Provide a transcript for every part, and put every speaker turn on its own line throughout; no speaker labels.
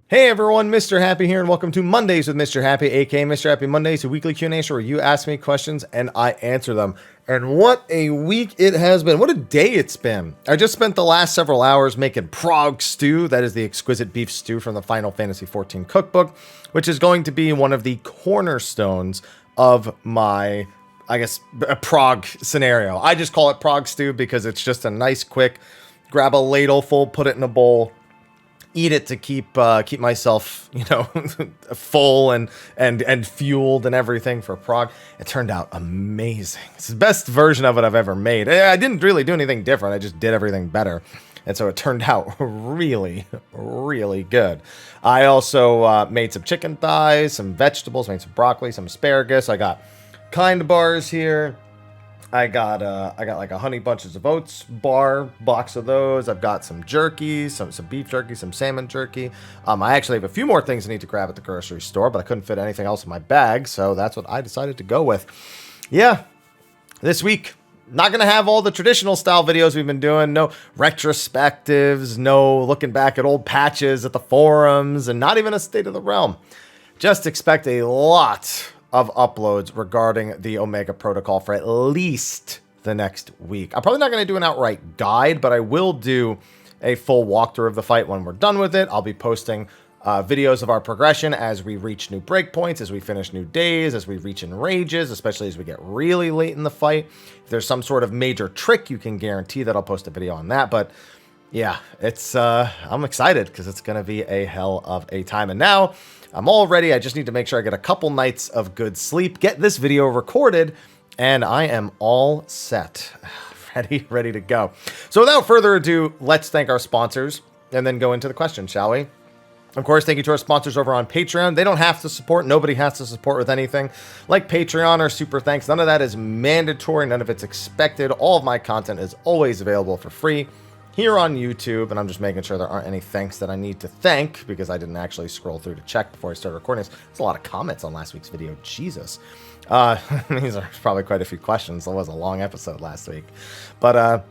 Hey everyone, Mr. Happy here, and welcome to Mondays with Mr. Happy, aka Mr. Happy Mondays, a weekly Q&A show where you ask me questions and I answer them. And what a week it has been. What a day it's been. I just spent the last several hours making prog stew. That is the exquisite beef stew from the Final Fantasy XIV cookbook, which is going to be one of the cornerstones of my, a prog scenario. I just call it prog stew because it's just a nice, quick, grab a ladle full, put it in a bowl, eat it to keep myself, full and fueled and everything for prog. It turned out amazing. It's the best version of it I've ever made. I didn't really do anything different. I just did everything better. And so it turned out really, really good. I also made some chicken thighs, some vegetables, made some broccoli, some asparagus. I got kind bars here. I got like a honey bunches of oats box of those. I've got some jerky, some beef jerky, some salmon jerky. I actually have a few more things I need to grab at the grocery store, but I couldn't fit anything else in my bag, so that's what I decided to go with. Yeah, this week, not going to have all the traditional style videos we've been doing. No retrospectives, no looking back at old patches at the forums, and not even a State of the Realm. Just expect a lot of uploads regarding the Omega Protocol for at least the next week. I'm probably not going to do an outright guide, but I will do a full walkthrough of the fight when we're done with it. I'll be posting videos of our progression as we reach new breakpoints, as we finish new days, as we reach enrages, especially as we get really late in the fight. If there's some sort of major trick, you can guarantee that I'll post a video on that. But yeah, I'm excited because it's going to be a hell of a time. And now I'm all ready. I just need to make sure I get a couple nights of good sleep, get this video recorded, and I am all set. Ready to go. So without further ado, let's thank our sponsors and then go into the questions, shall we? Of course, thank you to our sponsors over on Patreon. They don't have to support. Nobody has to support with anything like Patreon or Super Thanks. None of that is mandatory. None of it's expected. All of my content is always available for free here on YouTube, and I'm just making sure there aren't any thanks that I need to thank because I didn't actually scroll through to check before I started recording this. There's a lot of comments on last week's video. Jesus. These are probably quite a few questions. It was a long episode last week. But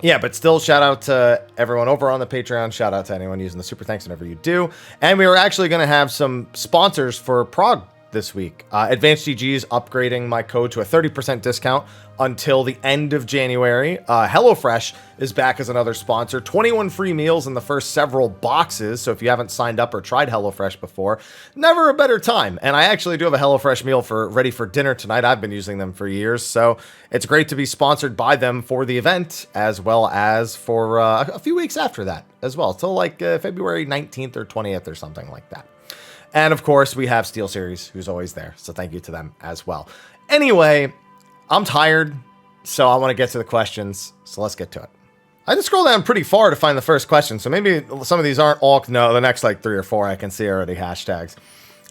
yeah, but still, shout out to everyone over on the Patreon. Shout out to anyone using the Super Thanks whenever you do. And we were actually going to have some sponsors for Prog this week. Advanced GG is upgrading my code to a 30% discount until the end of January. HelloFresh is back as another sponsor. 21 free meals in the first several boxes. So if you haven't signed up or tried HelloFresh before, never a better time. And I actually do have a HelloFresh meal ready for dinner tonight. I've been using them for years. So it's great to be sponsored by them for the event, as well as for a few weeks after that as well. Till like February 19th or 20th or something like that. And of course, we have SteelSeries, who's always there. So thank you to them as well. Anyway, I'm tired, so I want to get to the questions. So let's get to it. I had to scroll down pretty far to find the first question. So maybe some of these aren't all. No, the next like 3 or 4 I can see already hashtags.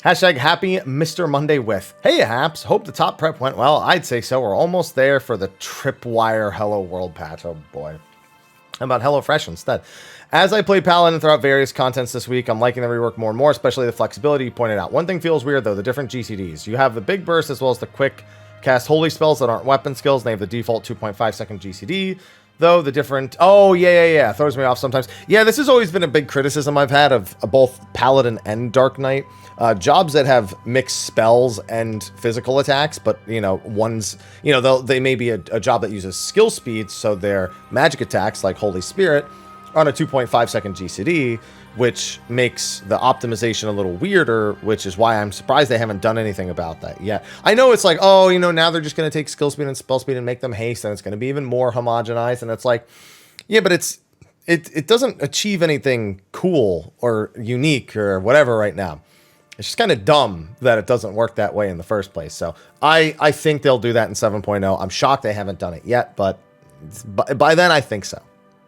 Hashtag happy Mr. Monday with. Hey, Haps. Hope the top prep went well. I'd say so. We're almost there for the Tripwire Hello World patch. Oh boy. How about HelloFresh instead? As I play Paladin throughout various contents this week, I'm liking the rework more and more, especially the flexibility you pointed out. One thing feels weird, though, the different GCDs. You have the big burst as well as the quick cast holy spells that aren't weapon skills, and they have the default 2.5 second GCD, though the different... Oh, yeah. Throws me off sometimes. Yeah, this has always been a big criticism I've had of both Paladin and Dark Knight. Jobs that have mixed spells and physical attacks, but, one's... they may be a job that uses skill speed, so their magic attacks, like Holy Spirit, are on a 2.5 second GCD, which makes the optimization a little weirder, which is why I'm surprised they haven't done anything about that yet. I know it's like, now they're just going to take skill speed and spell speed and make them haste, and it's going to be even more homogenized, and it's like, yeah, but it doesn't achieve anything cool or unique or whatever right now. It's just kind of dumb that it doesn't work that way in the first place. So I think they'll do that in 7.0. I'm shocked they haven't done it yet, but by then I think so.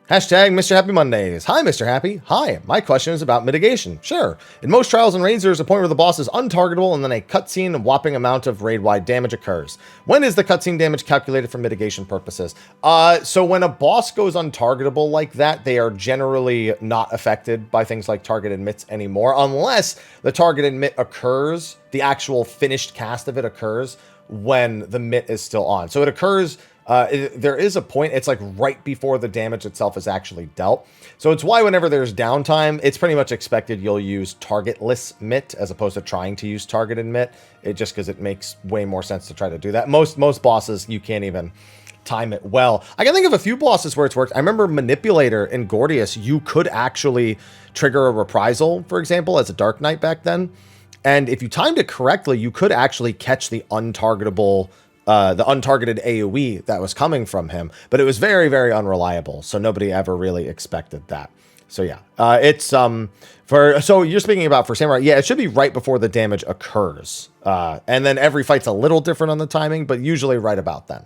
Hashtag Mr. Happy Mondays. Hi, Mr. Happy. Hi, my question is about mitigation. Sure. In most trials and raids, there's a point where the boss is untargetable and then a cutscene whopping amount of raid-wide damage occurs. When is the cutscene damage calculated for mitigation purposes? So when a boss goes untargetable like that, they are generally not affected by things like targeted mits anymore, unless the targeted mit occurs, the actual finished cast of it occurs when the mit is still on. So it occurs There is a point, it's like right before the damage itself is actually dealt. So it's why whenever there's downtime, it's pretty much expected you'll use targetless mitt as opposed to trying to use targeted mitt. It just because it makes way more sense to try to do that. Most bosses, you can't even time it well. I can think of a few bosses where it's worked. I remember Manipulator in Gordius, you could actually trigger a reprisal, for example, as a Dark Knight back then. And if you timed it correctly, you could actually catch the untargeted AoE that was coming from him, but it was very, very unreliable. So nobody ever really expected that. So yeah, so you're speaking about for Samurai. Yeah, it should be right before the damage occurs. And then every fight's a little different on the timing, but usually right about then.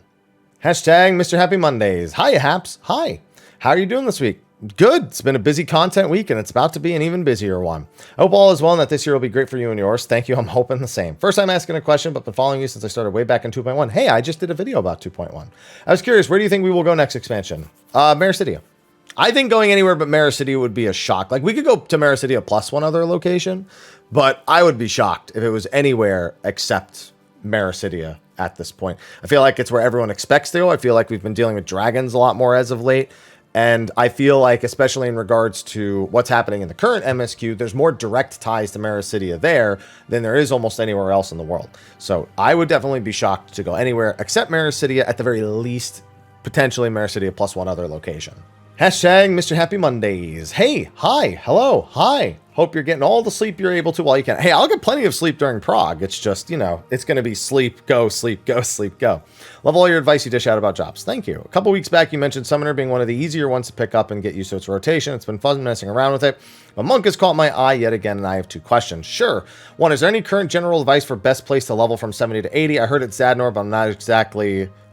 Hashtag Mr. Happy Mondays. Hi, Haps. Hi. How are you doing this week? Good. It's been a busy content week, and it's about to be an even busier one. I hope all is well and that this year will be great for you and yours. Thank you. I'm hoping the same. First time asking a question, but been following you since I started way back in 2.1. Hey, I just did a video about 2.1. I was curious, where do you think we will go next expansion? Mrhappy. I think going anywhere but Mrhappy would be a shock. Like, we could go to Mrhappy plus one other location, but I would be shocked if it was anywhere except Mrhappy at this point. I feel like it's where everyone expects to go. I feel like we've been dealing with dragons a lot more as of late. And I feel like, especially in regards to what's happening in the current MSQ, there's more direct ties to Mrhappy there than there is almost anywhere else in the world. So I would definitely be shocked to go anywhere except Mrhappy, at the very least, potentially Mrhappy plus one other location. Hashtag Mr. Happy Mondays. Hey, hi, hello, hi. Hope you're getting all the sleep you're able to while you can. Hey, I'll get plenty of sleep during Prague. It's just, you know, it's going to be sleep, go, sleep, go, sleep, go. Love all your advice you dish out about jobs. Thank you. A couple weeks back, you mentioned Summoner being one of the easier ones to pick up and get used to its rotation. It's been fun messing around with it. A Monk has caught my eye yet again, and I have two questions. Sure. One, is there any current general advice for best place to level from 70 to 80? I heard it's Zadnor, but I'm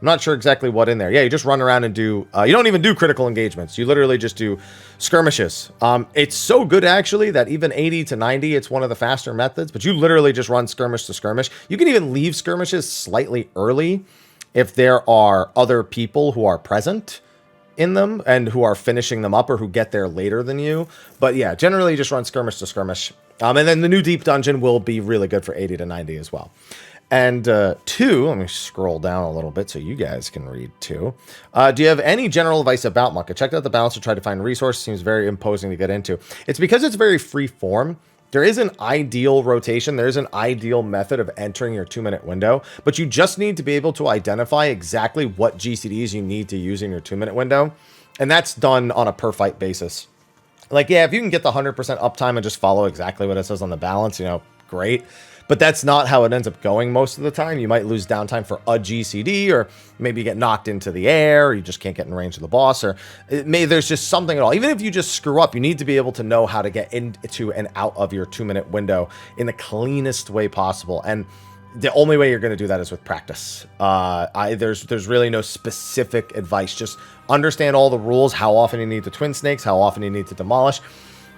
not sure exactly what in there. Yeah, you just run around and do, you don't even do critical engagements. You literally just do skirmishes. It's so good, actually, that even 80 to 90, it's one of the faster methods, but you literally just run skirmish to skirmish. You can even leave skirmishes slightly early if there are other people who are present in them and who are finishing them up or who get there later than you. But yeah, generally just run skirmish to skirmish. And then the new deep dungeon will be really good for 80 to 90 as well. And two, let me scroll down a little bit so you guys can read too. Do you have any general advice about Monk? I checked out the balance to try to find resource. Seems very imposing to get into. It's because it's very free form. There is an ideal rotation. There is an ideal method of entering your 2-minute window, but you just need to be able to identify exactly what GCDs you need to use in your 2-minute window. And that's done on a per fight basis. Like, yeah, if you can get the 100% uptime and just follow exactly what it says on the balance, you know, great. But that's not how it ends up going most of the time. You might lose downtime for a GCD, or maybe you get knocked into the air, or you just can't get in range of the boss, or there's just something at all. Even if you just screw up, you need to be able to know how to get into and out of your 2-minute window in the cleanest way possible. And the only way you're going to do that is with practice. There's really no specific advice. Just understand all the rules, how often you need to twin snakes, how often you need to demolish.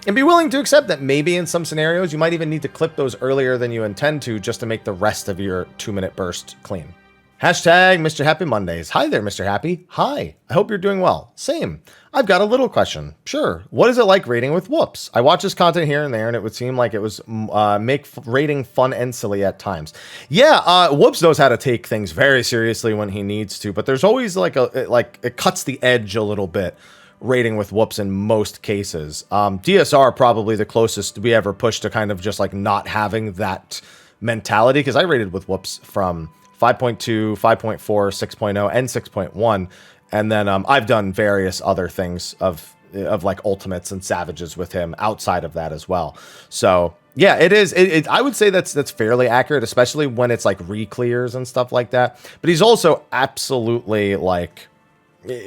And be willing to accept that maybe in some scenarios, you might even need to clip those earlier than you intend to just to make the rest of your 2-minute burst clean. Hashtag Mr. Happy Mondays. Hi there, Mr. Happy. Hi. I hope you're doing well. Same. I've got a little question. Sure. What is it like raiding with Whoops? I watch his content here and there, and it would seem like it was make raiding fun and silly at times. Yeah, Whoops knows how to take things very seriously when he needs to, but there's always it cuts the edge a little bit. Raiding with Whoops in most cases. DSR probably the closest we ever pushed to kind of just like not having that mentality, because I raided with Whoops from 5.2, 5.4, 6.0, and 6.1, and then I've done various other things of like ultimates and savages with him outside of that as well. So yeah, it is. I would say that's fairly accurate, especially when it's like re-clears and stuff like that. But he's also absolutely like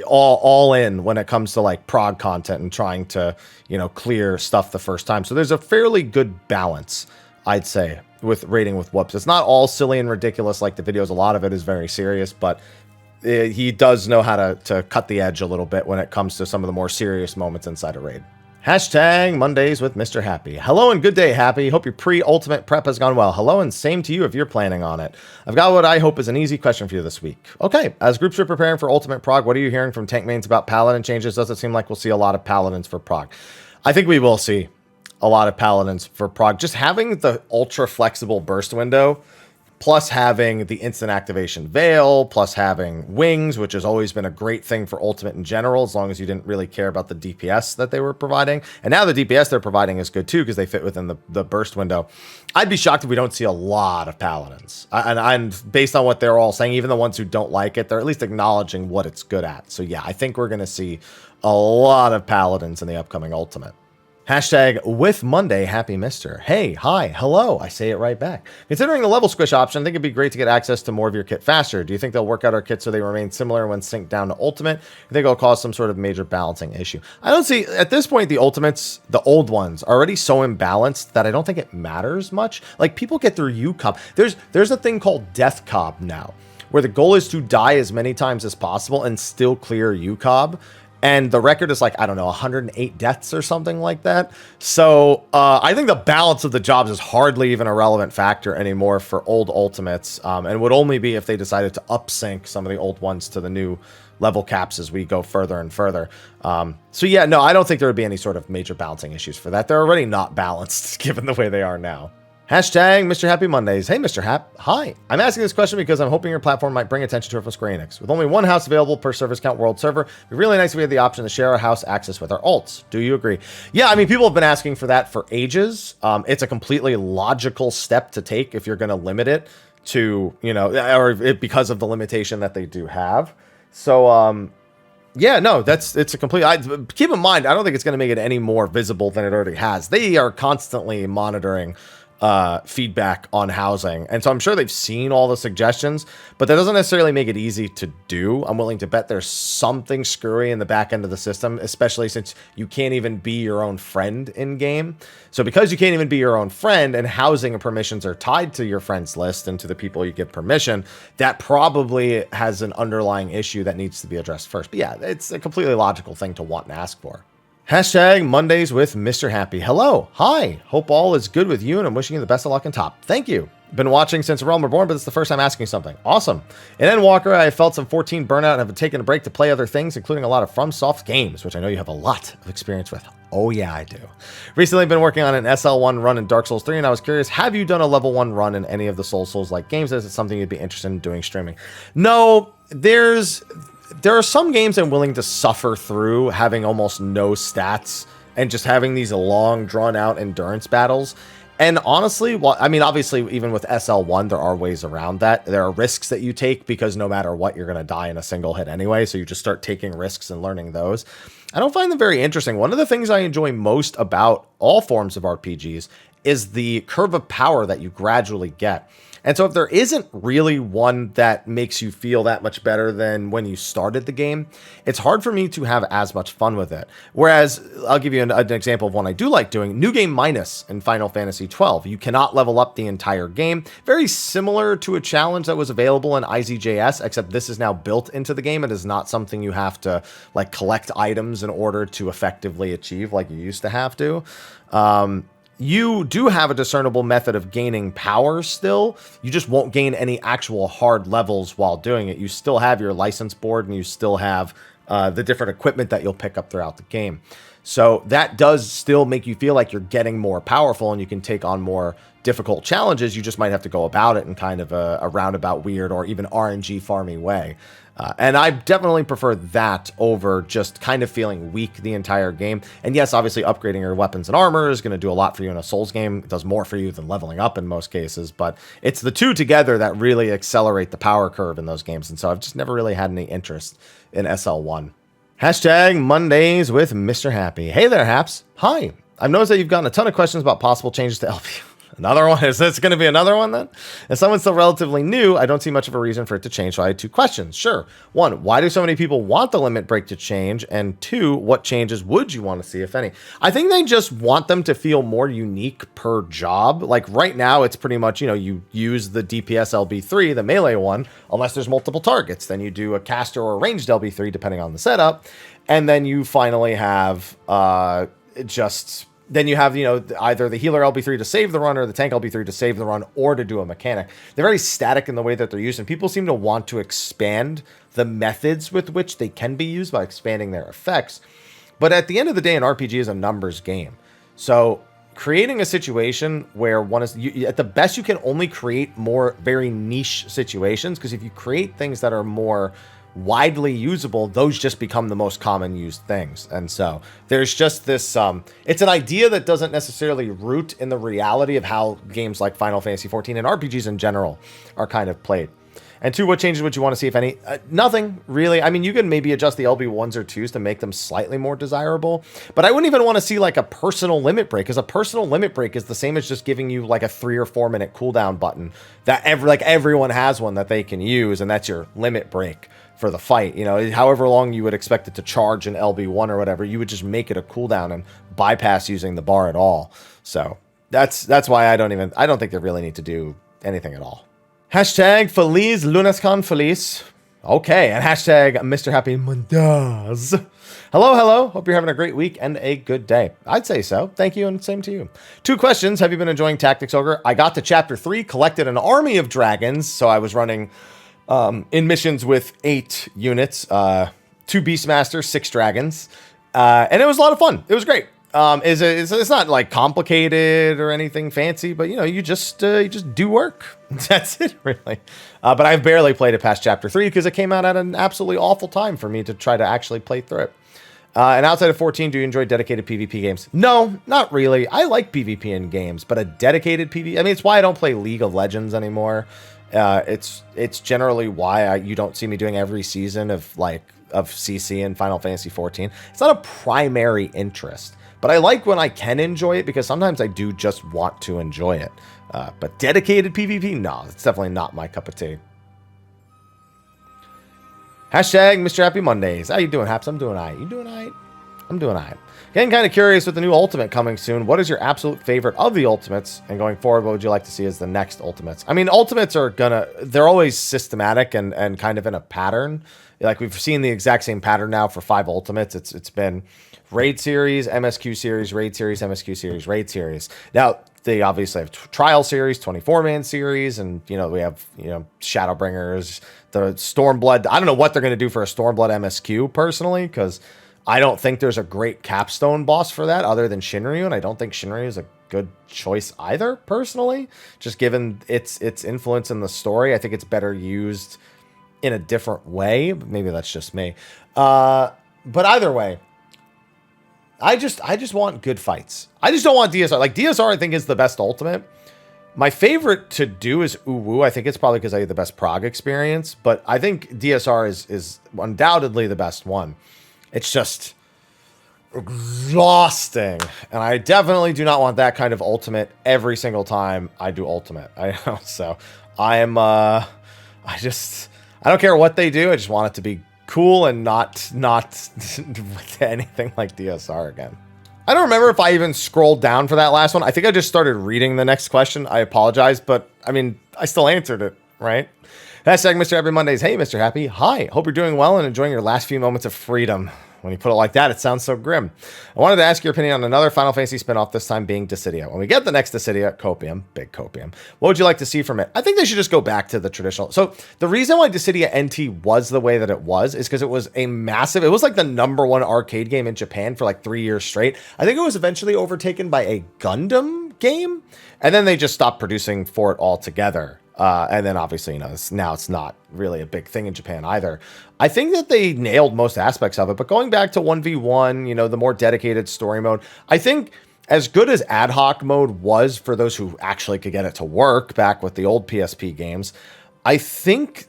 all in when it comes to like prog content and trying to, you know, clear stuff the first time. So there's a fairly good balance, I'd say, with raiding with Whoops. It's not all silly and ridiculous like the videos. A lot of it is very serious, but he does know how to cut the edge a little bit when it comes to some of the more serious moments inside a raid. Hashtag Mondays with Mr. Happy. Hello and good day, Happy. Hope your pre-ultimate prep has gone well. Hello and same to you if you're planning on it. I've got what I hope is an easy question for you this week. Okay, as groups are preparing for ultimate prog, what are you hearing from tank mains about paladin changes? Does it seem like we'll see a lot of paladins for prog? I think we will see a lot of paladins for prog. Just having the ultra flexible burst window plus having the instant activation veil, plus having wings, which has always been a great thing for Ultimate in general, as long as you didn't really care about the DPS that they were providing. And now the DPS they're providing is good too, because they fit within the burst window. I'd be shocked if we don't see a lot of Paladins. And based on what they're all saying, even the ones who don't like it, they're at least acknowledging what it's good at. So yeah, I think we're going to see a lot of Paladins in the upcoming Ultimate. Hashtag with Monday, happy mister. Hey, hi, hello. I say it right back. Considering the level squish option, I think it'd be great to get access to more of your kit faster. Do you think they'll work out our kits so they remain similar when synced down to Ultimate? I think it'll cause some sort of major balancing issue. I don't see, at this point, the Ultimates, the old ones, are already so imbalanced that I don't think it matters much. Like, people get through UCob. There's a thing called Death Cob now, where the goal is to die as many times as possible and still clear UCob. And the record is like, I don't know, 108 deaths or something like that. So I think the balance of the jobs is hardly even a relevant factor anymore for old Ultimates. And would only be if they decided to upsync some of the old ones to the new level caps as we go further and further. So yeah, no, I don't think there would be any sort of major balancing issues for that. They're already not balanced given the way they are now. Hashtag Mr. Happy Mondays. Hey, Mr. Hap. Hi. I'm asking this question because I'm hoping your platform might bring attention to it from Square Enix. With only one house available per service count world server, it'd be really nice if we had the option to share our house access with our alts. Do you agree? Yeah, I mean, people have been asking for that for ages. It's a completely logical step to take if you're going to limit it to, you know, or because of the limitation that they do have. So, yeah, no, it's a complete... keep in mind, I don't think it's going to make it any more visible than it already has. They are constantly monitoring feedback on housing, and so I'm sure they've seen all the suggestions, but that doesn't necessarily make it easy to do. I'm willing to bet there's something screwy in the back end of the system, especially since you can't even be your own friend in game. So because you can't even be your own friend, and housing and permissions are tied to your friends list and to the people you give permission, that probably has an underlying issue that needs to be addressed first. But yeah, it's a completely logical thing to want and ask for. Hashtag Mondays with Mr. Happy. Hello. Hi. Hope all is good with you, and I'm wishing you the best of luck and top. Thank you. Been watching since Realm Reborn, but it's the first time asking something. Awesome. And Walker, I felt some 14 burnout and have taken a break to play other things, including a lot of FromSoft games, which I know you have a lot of experience with. Oh yeah, I do. Recently been working on an SL1 run in Dark Souls 3, and I was curious, have you done a level 1 run in any of the Souls-like games? Is it something you'd be interested in doing streaming? No, there are some games I'm willing to suffer through having almost no stats and just having these long, drawn-out endurance battles. And honestly, well, I mean, obviously, even with SL1, there are ways around that. There are risks that you take because no matter what, you're going to die in a single hit anyway. So you just start taking risks and learning those. I don't find them very interesting. One of the things I enjoy most about all forms of RPGs is the curve of power that you gradually get. And so if there isn't really one that makes you feel that much better than when you started the game, it's hard for me to have as much fun with it. Whereas, I'll give you an example of one I do like doing, New Game Minus in Final Fantasy XII. You cannot level up the entire game. Very similar to a challenge that was available in IZJS, except this is now built into the game. It is not something you have to like collect items in order to effectively achieve like you used to have to. You do have a discernible method of gaining power still. You just won't gain any actual hard levels while doing it. You still have your license board, and you still have the different equipment that you'll pick up throughout the game. So that does still make you feel like you're getting more powerful, and you can take on more difficult challenges. You just might have to go about it in kind of a roundabout, weird, or even RNG farmy way. And I definitely prefer that over just kind of feeling weak the entire game. And yes, obviously upgrading your weapons and armor is going to do a lot for you in a Souls game. It does more for you than leveling up in most cases, but it's the two together that really accelerate the power curve in those games. And so I've just never really had any interest in SL1. Hashtag Mondays with Mr. Happy. Hey there, Haps. Hi. I've noticed that you've gotten a ton of questions about possible changes to LP. Another one? Is this going to be another one then? As someone's still relatively new, I don't see much of a reason for it to change, so I had two questions. Sure. One, why do so many people want the limit break to change? And two, what changes would you want to see, if any? I think they just want them to feel more unique per job. Like right now, it's pretty much, you know, you use the DPS LB3, the melee one, unless there's multiple targets. Then you do a caster or a ranged LB3, depending on the setup. And then you finally have then you have, you know, either the healer LB3 to save the run or the tank LB3 to save the run or to do a mechanic. They're very static in the way that they're used, and people seem to want to expand the methods with which they can be used by expanding their effects. But at the end of the day, an RPG is a numbers game. So creating a situation where one is at the best, you can only create more very niche situations, because if you create things that are more widely usable, those just become the most common used things. And so there's just this it's an idea that doesn't necessarily root in the reality of how games like Final Fantasy 14 and RPGs in general are kind of played. And two, what changes would you want to see, if any? Nothing, really. I mean, you can maybe adjust the LB1s or 2s to make them slightly more desirable, but I wouldn't even want to see like a personal limit break, because a personal limit break is the same as just giving you like a 3 or 4 minute cooldown button that everyone has one that they can use, and that's your limit break for the fight. You know, however long you would expect it to charge an LB1 or whatever, you would just make it a cooldown and bypass using the bar at all. So that's why I don't think they really need to do anything at all. Hashtag Feliz Lunascon Feliz. Okay, and hashtag Mr. Happy Mondays. Hello. Hope you're having a great week and a good day. I'd say so. Thank you, and same to you. 2 questions. Have you been enjoying Tactics Ogre? I got to Chapter 3, collected an army of dragons, so I was running in missions with 8 units, 2 Beastmasters, 6 dragons, and it was a lot of fun. It was great. It's not like complicated or anything fancy, but you know, you just do work. That's it, really. But I've barely played it past Chapter 3 because it came out at an absolutely awful time for me to try to actually play through it. And outside of 14, do you enjoy dedicated PvP games? No, not really. I like PvP in games, but a dedicated PvP, I mean, it's why I don't play League of Legends anymore. It's generally why you don't see me doing every season of CC in Final Fantasy 14. It's not a primary interest. But I like when I can enjoy it, because sometimes I do just want to enjoy it. But dedicated PvP, no, it's definitely not my cup of tea. Hashtag Mr. Happy Mondays. How you doing, Haps? I'm doing all right. You doing all right? I'm doing all right. Getting kind of curious with the new Ultimate coming soon. What is your absolute favorite of the Ultimates? And going forward, what would you like to see as the next Ultimates? I mean, Ultimates they're always systematic and kind of in a pattern. Like, we've seen the exact same pattern now for 5 Ultimates. It's been Raid Series, MSQ Series, Raid Series, MSQ Series, Raid Series. Now, they obviously have Trial Series, 24-man series, and, you know, we have, you know, Shadowbringers, the Stormblood. I don't know what they're going to do for a Stormblood MSQ, personally, because I don't think there's a great capstone boss for that other than Shinryu, and I don't think Shinryu is a good choice either, personally. Just given its influence in the story, I think it's better used in a different way. Maybe that's just me. But either way, I just want good fights. I just don't want DSR. Like, DSR, I think, is the best Ultimate. My favorite to do is Uwu. I think it's probably because I had the best prog experience, but I think DSR is undoubtedly the best one. It's just exhausting, and I definitely do not want that kind of Ultimate every single time I do Ultimate. I know, so I don't care what they do. I just want it to be cool and not with anything like DSR again. I don't remember if I even scrolled down for that last one. I think I just started reading the next question. I apologize, but I mean, I still answered it, right? Hashtag Mr. Happy Mondays. Hey, Mr. Happy. Hi. Hope you're doing well and enjoying your last few moments of freedom. When you put it like that, it sounds so grim. I wanted to ask your opinion on another Final Fantasy spinoff, this time being Dissidia. When we get the next Dissidia, Copium, big Copium, what would you like to see from it? I think they should just go back to the traditional. So the reason why Dissidia NT was the way that it was is because it was a massive, it was like the #1 arcade game in Japan for like 3 years straight. I think it was eventually overtaken by a Gundam game, and then they just stopped producing for it altogether. And then obviously, you know, now it's not really a big thing in Japan either. I think that they nailed most aspects of it, but going back to 1v1, you know, the more dedicated story mode, I think as good as ad hoc mode was for those who actually could get it to work back with the old PSP games, I think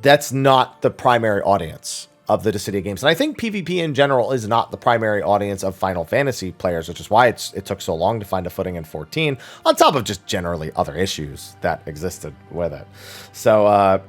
that's not the primary audience of the Dissidia games. And I think PvP in general is not the primary audience of Final Fantasy players, which is why it took so long to find a footing in 14, on top of just generally other issues that existed with it. So,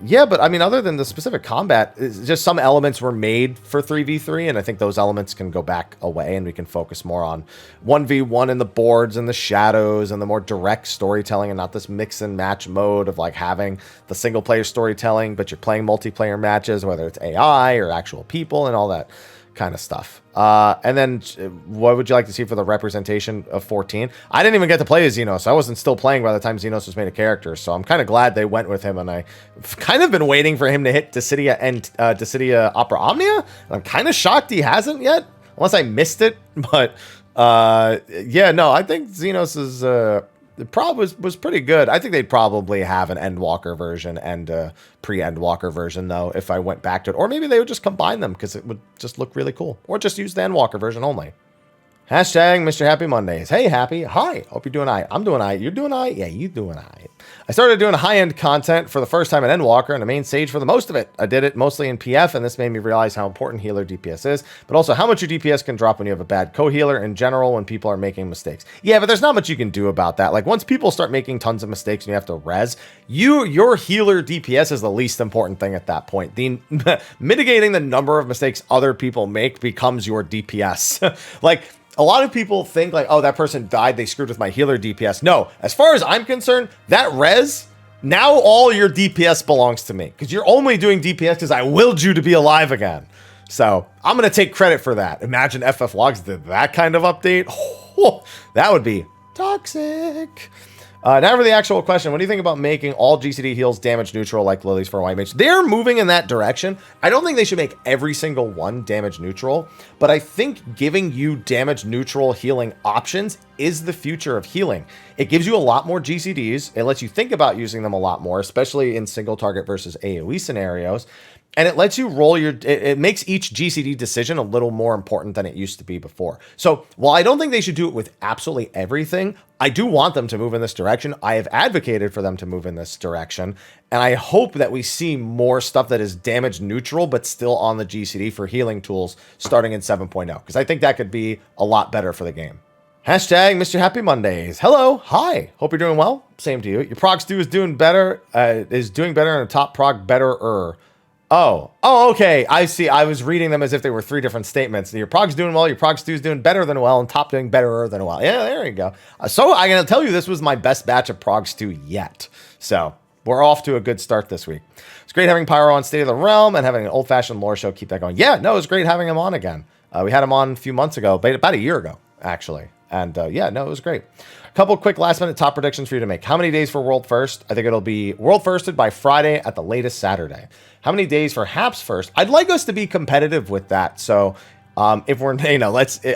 yeah, but I mean, other than the specific combat, just some elements were made for 3v3, and I think those elements can go back away, and we can focus more on 1v1 and the boards and the shadows and the more direct storytelling, and not this mix and match mode of like having the single player storytelling, but you're playing multiplayer matches, whether it's AI or actual people and all that kind of stuff. And then what would you like to see for the representation of 14? I didn't even get to play as Xenos. So I wasn't still playing by the time Xenos was made a character. So I'm kind of glad they went with him, and I've kind of been waiting for him to hit Dissidia and Dissidia Opera Omnia. And I'm kind of shocked he hasn't yet, unless I missed it. But Yeah, no, I think Xenos' the prob was pretty good. I think they'd probably have an Endwalker version and a pre-Endwalker version, though, if I went back to it. Or maybe they would just combine them because it would just look really cool. Or just use the Endwalker version only. Hashtag Mr. Happy Mondays. Hey, Happy. Hi. Hope you're doing all right. I'm doing all right. You're doing all right? Yeah, you doing all right. I started doing high-end content for the first time in Endwalker and a main stage for the most of it. I did it mostly in PF, and this made me realize how important healer DPS is, but also how much your DPS can drop when you have a bad co-healer in general when people are making mistakes. Yeah, but there's not much you can do about that. Like, once people start making tons of mistakes and you have to res, your healer DPS is the least important thing at that point. The mitigating the number of mistakes other people make becomes your DPS. Like, a lot of people think like, oh, that person died, they screwed with my healer DPS. No, as far as I'm concerned, that res, now all your DPS belongs to me. Because you're only doing DPS because I willed you to be alive again. So I'm going to take credit for that. Imagine FF Logs did that kind of update. Oh, that would be toxic. Now for the actual question. What do you think about making all GCD heals damage neutral like Lilies for White Mage? They're moving in that direction. I don't think they should make every single one damage neutral, but I think giving you damage neutral healing options is the future of healing. It gives you a lot more GCDs. It lets you think about using them a lot more, especially in single target versus AoE scenarios. And it lets you roll it makes each GCD decision a little more important than it used to be before. So while I don't think they should do it with absolutely everything, I do want them to move in this direction. I have advocated for them to move in this direction. And I hope that we see more stuff that is damage neutral, but still on the GCD for healing tools starting in 7.0. Because I think that could be a lot better for the game. Hashtag Mr. Happy Mondays. Hello. Hi. Hope you're doing well. Same to you. Your prog stew is doing better. Is doing better in a top prog better-er. Oh, okay. I see. I was reading them as if they were three different statements. Your prog's doing well, your prog stew's doing better than well, and top doing better than well. Yeah, there you go. So I'm going to tell you this was my best batch of prog stew yet. So we're off to a good start this week. It's great having Pyro on State of the Realm and having an old-fashioned lore show. Keep that going. Yeah, no, it was great having him on again. We had him on a few months ago, about a year ago, actually. And yeah, no, it was great. A couple quick last-minute top predictions for you to make. How many days for World First? I think it'll be World Firsted by Friday at the latest Saturday. How many days for Haps First? I'd like us to be competitive with that. So if we're,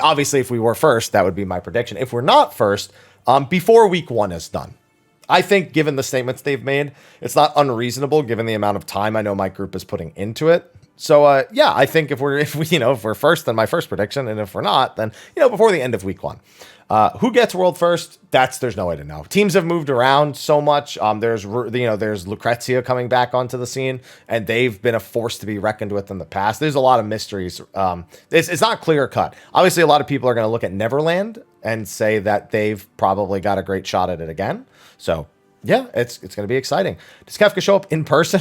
obviously if we were first, that would be my prediction. If we're not first, before week 1 is done. I think given the statements they've made, it's not unreasonable given the amount of time I know my group is putting into it. So yeah, I think if we're first, then my first prediction, and if we're not, then before the end of week 1. Who gets World First? There's no way to know. Teams have moved around so much. There's Lucrezia coming back onto the scene, and they've been a force to be reckoned with in the past. There's a lot of mysteries. It's not clear cut. Obviously, a lot of people are going to look at Neverland and say that they've probably got a great shot at it again. So yeah, it's going to be exciting. Does Kefka show up in person?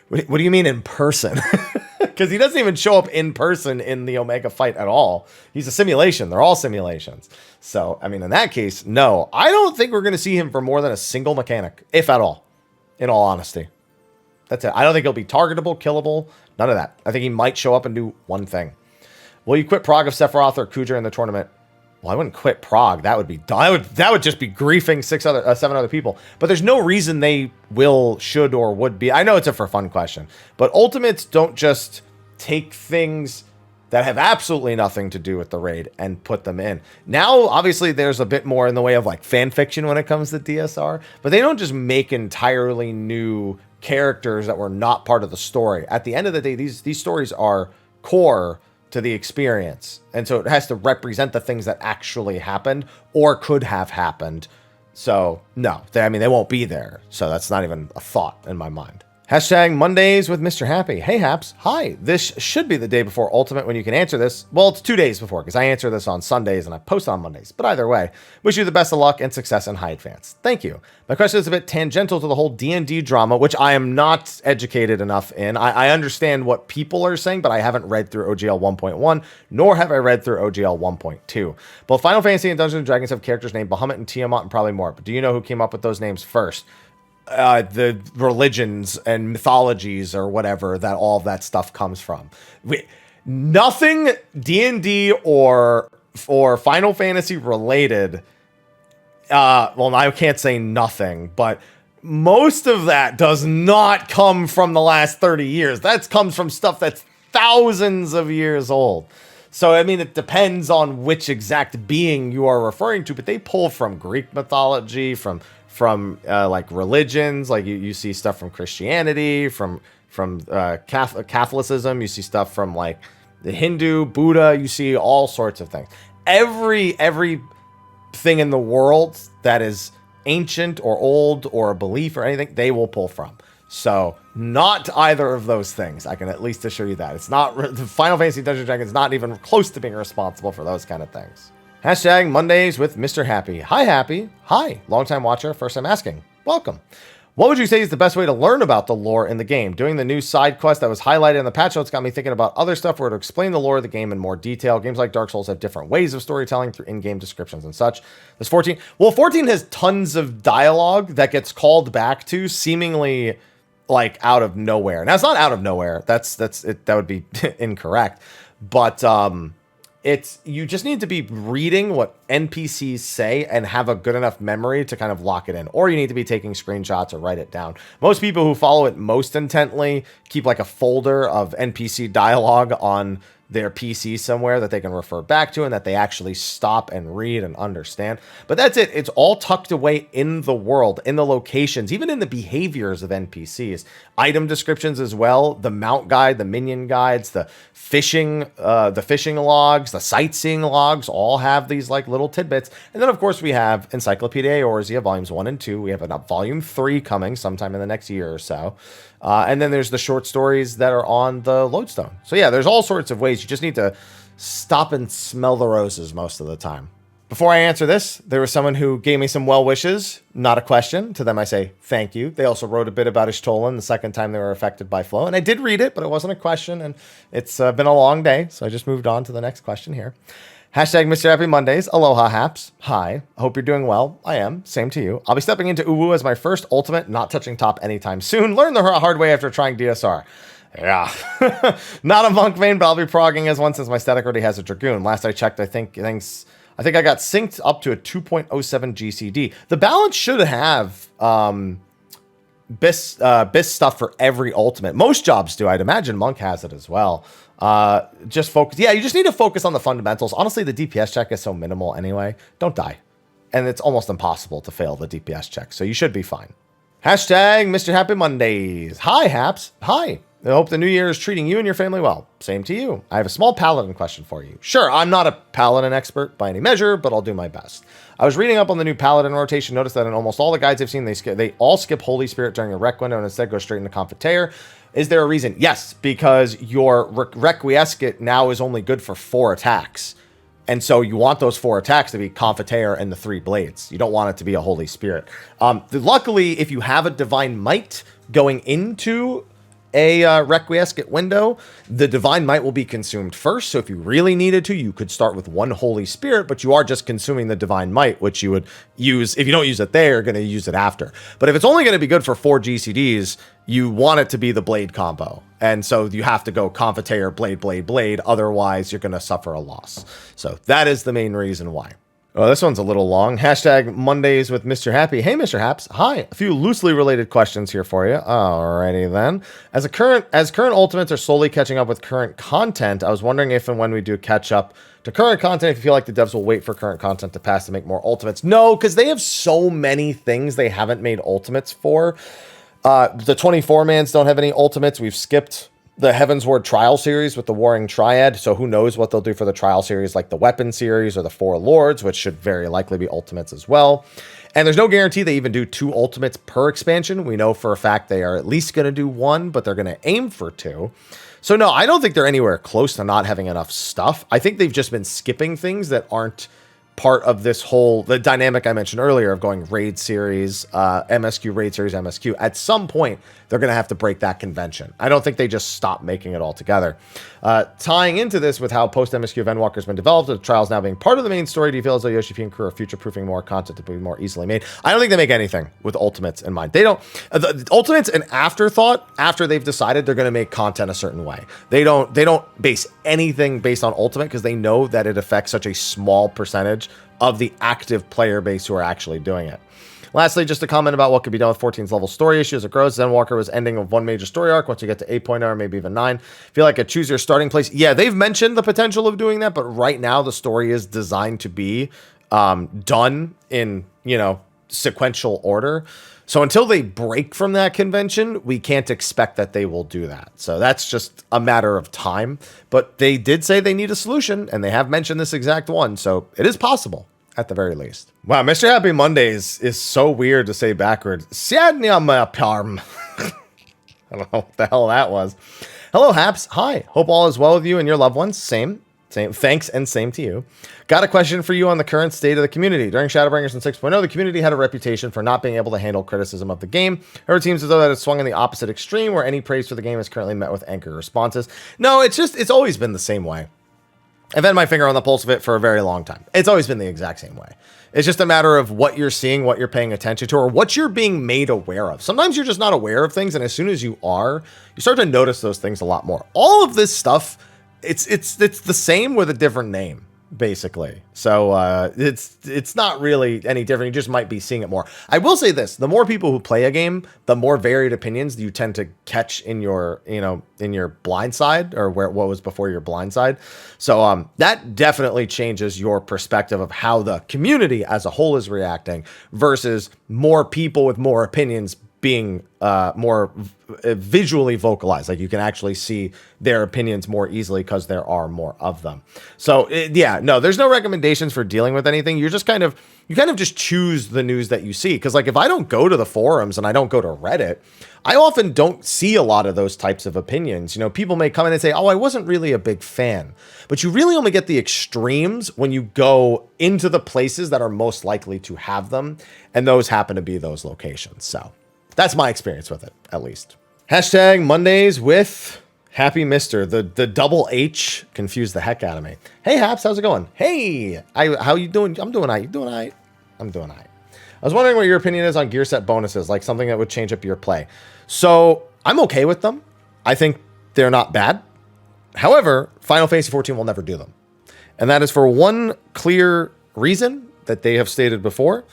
What do you mean in person? Because he doesn't even show up in person in the Omega fight at all. He's a simulation. They're all simulations. So, I mean, in that case, no. I don't think we're going to see him for more than a single mechanic, if at all, in all honesty. That's it. I don't think he'll be targetable, killable, none of that. I think he might show up and do one thing. Will you quit Prague of Sephiroth or Khuja in the tournament? Well, I wouldn't quit Prague. That would be that would just be griefing 7 other people. But there's no reason they will, should, or would be. I know it's a for fun question, but ultimates don't just take things that have absolutely nothing to do with the raid and put them in. Now, obviously, there's a bit more in the way of like fan fiction when it comes to DSR, but they don't just make entirely new characters that were not part of the story. At the end of the day, these stories are core to the experience. And so it has to represent the things that actually happened or could have happened. So no, they won't be there. So that's not even a thought in my mind. Hashtag Mondays with Mr. Happy. Hey, Haps. Hi. This should be the day before Ultimate when you can answer this. Well, it's 2 days before because I answer this on Sundays and I post on Mondays. But either way, wish you the best of luck and success in high advance. Thank you. My question is a bit tangential to the whole D&D drama, which I am not educated enough in. I understand what people are saying, but I haven't read through OGL 1.1, nor have I read through OGL 1.2. Both Final Fantasy and Dungeons & Dragons have characters named Bahamut and Tiamat and probably more. But do you know who came up with those names first? The religions and mythologies or whatever that all of that stuff comes from. Nothing D&D or Final Fantasy related. Well, I can't say nothing, but most of that does not come from the last 30 years. That comes from stuff that's thousands of years old. So, I mean, it depends on which exact being you are referring to, but they pull from Greek mythology, from like religions, like you see stuff from Christianity, from Catholicism, you see stuff from like the Hindu, Buddha, you see all sorts of things. Every thing in the world that is ancient or old or a belief or anything, they will pull from. So not either of those things. I can at least assure you that. It's not, the Final Fantasy Dungeons & Dragons is not even close to being responsible for those kind of things. Hashtag Mondays with Mr. Happy. Hi, Happy. Hi. Longtime watcher, first time asking. Welcome. What would you say is the best way to learn about the lore in the game? Doing the new side quest that was highlighted in the patch notes got me thinking about other stuff where to explain the lore of the game in more detail. Games like Dark Souls have different ways of storytelling through in-game descriptions and such. There's 14. Well, 14 has tons of dialogue that gets called back to seemingly like out of nowhere. Now, it's not out of nowhere. That would be incorrect. But you just need to be reading what NPCs say and have a good enough memory to kind of lock it in. Or you need to be taking screenshots or write it down. Most people who follow it most intently keep like a folder of NPC dialogue on their PC somewhere that they can refer back to and that they actually stop and read and understand. But that's it. It's all tucked away in the world, in the locations, even in the behaviors of NPCs. Item descriptions as well, the mount guide, the minion guides, the fishing logs, the sightseeing logs, all have these like little tidbits. And then of course we have Encyclopedia Eorzea volumes 1 and 2. We have volume 3 coming sometime in the next year or so. And then there's the short stories that are on the Lodestone. So yeah, there's all sorts of ways. You just need to stop and smell the roses most of the time. Before I answer this, there was someone who gave me some well wishes, not a question. To them I say thank you. They also wrote a bit about Y'shtola the second time they were affected by flow. And I did read it, but it wasn't a question. And it's been a long day, so I just moved on to the next question here. Hashtag Mr. Happy Mondays. Aloha, Haps. Hi. I hope you're doing well. I am. Same to you. I'll be stepping into Uwu as my first ultimate, not touching top anytime soon. Learn the hard way after trying DSR. Yeah. Not a monk vein, but I'll be progging as one since my static already has a Dragoon. Last I checked, I think I got synced up to a 2.07 GCD. The balance should have BIS stuff for every ultimate. Most jobs do. I'd imagine Monk has it as well. Just focus. Yeah, you just need to focus on the fundamentals. Honestly, the DPS check is so minimal anyway. Don't die. And it's almost impossible to fail the DPS check, so you should be fine. Hashtag Mr. Happy Mondays. Hi, Haps. Hi. I hope the new year is treating you and your family well. Same to you. I have a small paladin question for you. Sure, I'm not a paladin expert by any measure, but I'll do my best. I was reading up on the new paladin rotation, noticed that in almost all the guides I've seen, they all skip Holy Spirit during the rec window and instead go straight into Confiteor. Is there a reason? Yes, because your Requiescat now is only good for 4 attacks. And so you want those 4 attacks to be Confiteor and the 3 blades. You don't want it to be a Holy Spirit. Luckily, if you have a Divine Might going into a Requiescat window, the Divine Might will be consumed first. So if you really needed to, you could start with 1 Holy Spirit, but you are just consuming the Divine Might, which you would use. If you don't use it there, you're going to use it after. But if it's only going to be good for 4 GCDs, you want it to be the Blade combo. And so you have to go Confiteor, Blade, Blade, Blade. Otherwise, you're going to suffer a loss. So that is the main reason why. Oh, this one's a little long. Hashtag Mondays with Mr. Happy. Hey, Mr. Haps. Hi. A few loosely related questions here for you. Alrighty then. As current ultimates are slowly catching up with current content, I was wondering if and when we do catch up to current content, if you feel like the devs will wait for current content to pass to make more ultimates. No, because they have so many things they haven't made ultimates for. The 24-mans don't have any ultimates. We've skipped the Heavensward Trial series with the Warring Triad, so who knows what they'll do for the Trial series, like the Weapon series or the 4 Lords, which should very likely be ultimates as well. And there's no guarantee they even do 2 ultimates per expansion. We know for a fact they are at least going to do 1, but they're going to aim for 2. So no, I don't think they're anywhere close to not having enough stuff. I think they've just been skipping things that aren't part of this the dynamic I mentioned earlier of going raid series, MSQ, raid series, MSQ. At some point, they're going to have to break that convention. I don't think they just stop making it altogether. Tying into this with how post-MSQ Event Walker's been developed, the trials now being part of the main story, do you feel as though Yoshi P and crew are future-proofing more content to be more easily made? I don't think they make anything with ultimates in mind. They don't. The ultimates an afterthought after they've decided they're going to make content a certain way. They don't base anything based on ultimate because they know that it affects such a small percentage of the active player base who are actually doing it. Lastly, just a comment about what could be done with 14's level story issue as it grows. Zen Walker was ending of one major story arc. Once you get to 8.0 or maybe even 9, feel like a choose your starting place. Yeah, they've mentioned the potential of doing that, but right now the story is designed to be done in, sequential order. So until they break from that convention, we can't expect that they will do that. So that's just a matter of time. But they did say they need a solution, and they have mentioned this exact one. So it is possible, at the very least. Wow, Mr. Happy Mondays is so weird to say backwards. Janhyua. I don't know what the hell that was. Hello, Haps. Hi. Hope all is well with you and your loved ones. Same. Thanks, and same to you. Got a question for you on the current state of the community. During Shadowbringers in 6.0, the community had a reputation for not being able to handle criticism of the game. However, it seems as though that it's swung in the opposite extreme, where any praise for the game is currently met with angry responses. No, it's always been the same way. I've had my finger on the pulse of it for a very long time. It's always been the exact same way. It's just a matter of what you're seeing, what you're paying attention to, or what you're being made aware of. Sometimes you're just not aware of things, and as soon as you are, you start to notice those things a lot more. All of this stuff, it's the same with a different name, basically. So it's not really any different. You just might be seeing it more. I will say this: the more people who play a game, the more varied opinions you tend to catch in your in your blind side, or what was before your blind side. So that definitely changes your perspective of how the community as a whole is reacting versus more people with more opinions being more visually vocalized. Like you can actually see their opinions more easily because there are more of them. So there's no recommendations for dealing with anything. You just kind of just choose the news that you see. Because like if I don't go to the forums and I don't go to Reddit, I often don't see a lot of those types of opinions. People may come in and say, oh, I wasn't really a big fan. But you really only get the extremes when you go into the places that are most likely to have them. And those happen to be those locations. So that's my experience with it, at least. Hashtag Mondays with Happy Mister. The double H confused the heck out of me. Hey, Haps, how's it going? Hey, how you doing? I'm doing all right. You doing all right? I'm doing all right. I was wondering what your opinion is on gear set bonuses, like something that would change up your play. So I'm okay with them. I think they're not bad. However, Final Fantasy XIV will never do them. And that is for one clear reason that they have stated before.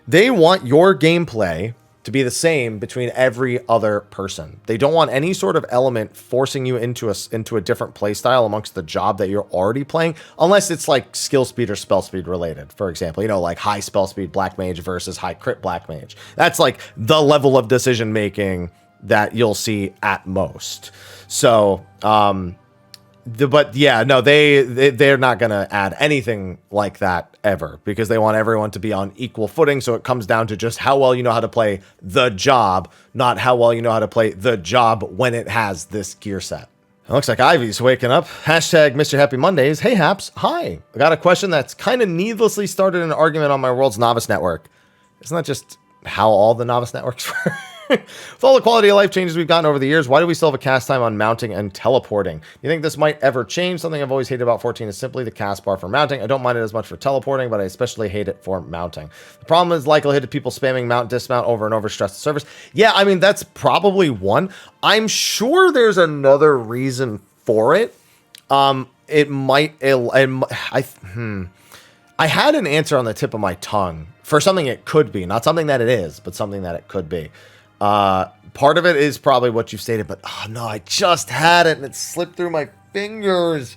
They want your gameplay to be the same between every other person. They don't want any sort of element forcing you into a different play style amongst the job that you're already playing, unless it's like skill speed or spell speed related. For example, like high spell speed Black Mage versus high crit Black Mage. That's like the level of decision making that you'll see at most. So, they're not going to add anything like that ever because they want everyone to be on equal footing. So it comes down to just how well you know how to play the job, not how well you know how to play the job when it has this gear set. It looks like Ivy's waking up. Hashtag Mr. Happy Mondays. Hey, Haps. Hi. I got a question that's kind of needlessly started an argument on my World's Novice Network. Isn't that just how all the Novice Networks work? With all the quality of life changes we've gotten over the years, why do we still have a cast time on mounting and teleporting? You think this might ever change? Something I've always hated about 14 is simply the cast bar for mounting. I don't mind it as much for teleporting, but I especially hate it for mounting. The problem is likelihood of people spamming mount, dismount over and over stress the service. Yeah, I mean, that's probably one. I'm sure there's another reason for it. I had an answer on the tip of my tongue for something it could be. Not something that it is, but something that it could be. Part of it is probably what you've stated, but oh no, I just had it and it slipped through my fingers.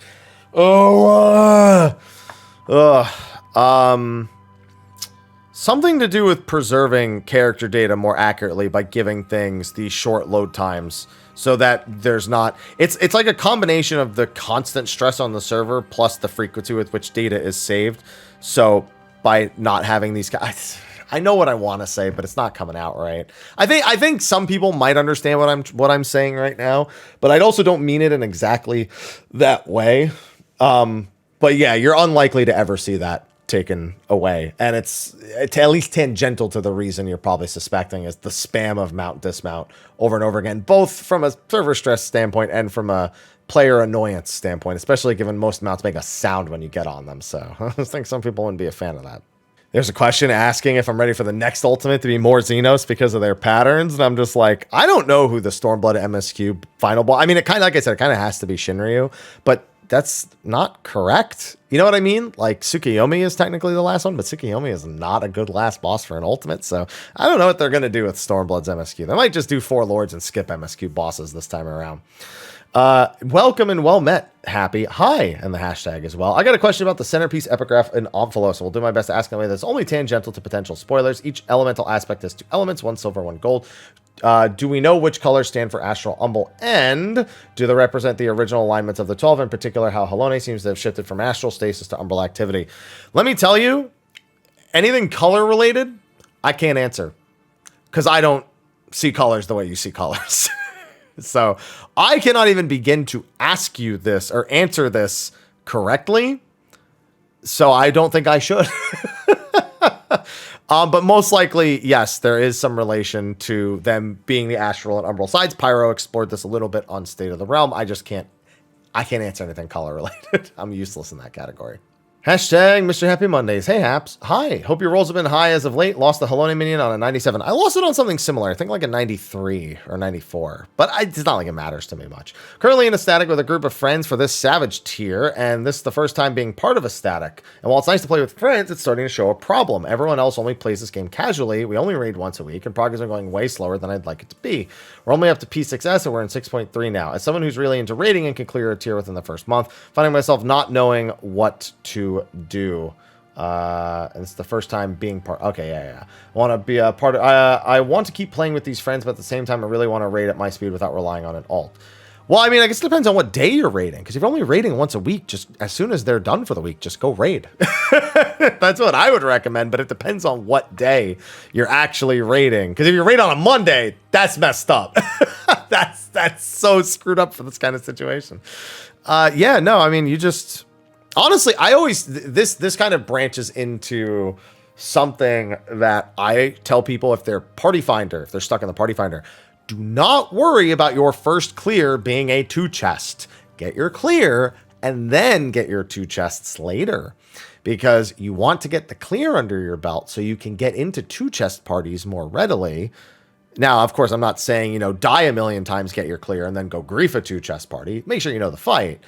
Something to do with preserving character data more accurately by giving things these short load times so that there's not, it's like a combination of the constant stress on the server plus the frequency with which data is saved. So by not having these guys, I know what I want to say, but it's not coming out right. I think some people might understand what I'm saying right now, but I also don't mean it in exactly that way. But yeah, you're unlikely to ever see that taken away, and it's at least tangential to the reason you're probably suspecting is the spam of mount dismount over and over again, both from a server stress standpoint and from a player annoyance standpoint, especially given most mounts make a sound when you get on them. So I think some people wouldn't be a fan of that. There's a question asking if I'm ready for the next ultimate to be more Xenos because of their patterns. And I'm just like, I don't know who the Stormblood MSQ final boss. I mean, it kind of, like I said, it kind of has to be Shinryu, but that's not correct. You know what I mean? Like, Tsukiyomi is technically the last one, but Tsukiyomi is not a good last boss for an ultimate, so I don't know what they're going to do with Stormblood's MSQ. They might just do 4 lords and skip MSQ bosses this time around. Welcome and well met, Happy. Hi, and the hashtag as well. I got a question about the centerpiece epigraph in Omphalos. We'll do my best to ask in a way that's only tangential to potential spoilers. Each elemental aspect has 2 elements, 1 silver, 1 gold. Do we know which colors stand for Astral Umbral, and do they represent the original alignments of the 12, in particular how Halone seems to have shifted from Astral Stasis to Umbral activity? Let me tell you, anything color related, I can't answer, because I don't see colors the way you see colors. So I cannot even begin to ask you this or answer this correctly. So I don't think I should. But most likely, yes, there is some relation to them being the astral and umbral sides. Pyro explored this a little bit on State of the Realm. I can't answer anything color related. I'm useless in that category. Hashtag Mr. Happy Mondays. Hey, Haps. Hi. Hope your rolls have been high as of late. Lost the Halone minion on a 97. I lost it on something similar. I think like a 93 or 94. But it's not like it matters to me much. Currently in a static with a group of friends for this Savage tier. And this is the first time being part of a static. And while it's nice to play with friends, it's starting to show a problem. Everyone else only plays this game casually. We only raid once a week. And progress is going way slower than I'd like it to be. We're only up to P6S and we're in 6.3 now. As someone who's really into raiding and can clear a tier within the first month, finding myself not knowing what to do. And it's the first time being part. Okay, yeah. I want to be a part of. I want to keep playing with these friends, but at the same time, I really want to raid at my speed without relying on an alt. Well, I mean, I guess it depends on what day you're raiding. Because if you're only raiding once a week, just as soon as they're done for the week, just go raid. That's what I would recommend. But it depends on what day you're actually raiding. Because if you raid on a Monday, that's messed up. That's so screwed up for this kind of situation. Yeah, no, I mean, you just. Honestly, I always, this kind of branches into something that I tell people if they're Party Finder, if they're stuck in the Party Finder, do not worry about your first clear being a 2 chest. Get your clear and then get your 2 chests later, because you want to get the clear under your belt so you can get into 2 chest parties more readily. Now, of course, I'm not saying, die a million times, get your clear, and then go grief a 2 chest party. Make sure you know the fight.